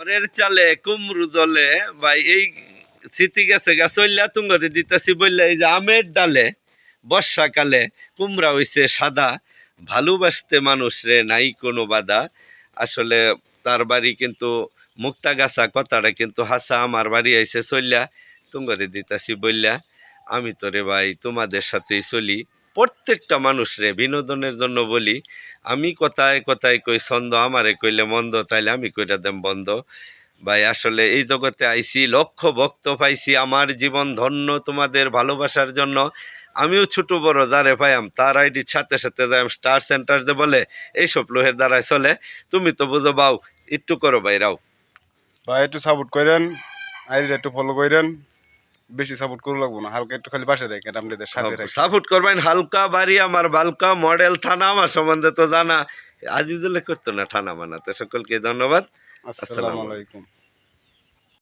ঘরের চালে কুমড়ু জলে ভাই এই স্মৃতি গেছে চল্লা তুঙ্গরে দিতেছি বললে এই যে আমের ডালে বর্ষাকালে কুমড়া হইছে সাদা ভালোবাসতে মানুষ রে নাই কোনো বাধা। আসলে তার বাড়ি কিন্তু মুক্তাগাছা কথাটা কিন্তু হাসা আমার বাড়ি আইছে চল্লা তুঙ্গরে দিতেছি বললা আমি তো রে ভাই তোমাদের সাথেই চলি। প্রত্যেকটা মানুষ রে বিনোদনের জন্য বলি আমি কথায় কথায় কই ছন্দ আমারে কইলে মন্দ তাইলে আমি কইরা দেম বন্ধ। ভাই আসলে এই জগতে আইছি লক্ষ ভক্ত পাইছি আমার জীবন ধন্য তোমাদের ভালোবাসার জন্য। আমিও ছোট বড় যারে পাইয়াম তার আইডির সাথে সাথে যাই স্টার সেন্টার যে বলে এইসব লোহের দ্বারাই চলে। তুমি তো বুঝো বাউ একটু করো ভাইরাও ভাই একটু সাপোর্ট করেন, আইডিটা একটু ফলো করেন, বেশি সাপোর্ট করু লাগবো না, হালকা একটু খালি পাশে রেখেন আপনাদের সাথে রেখে সাপোর্ট করবেন। হালকা বাড়ি আমার বালকা মডেল থানা আমার সম্বন্ধে তো জানা আজিজুলে করতো না থানা বানাতে। সকলকে ধন্যবাদ। আসসালামু আলাইকুম।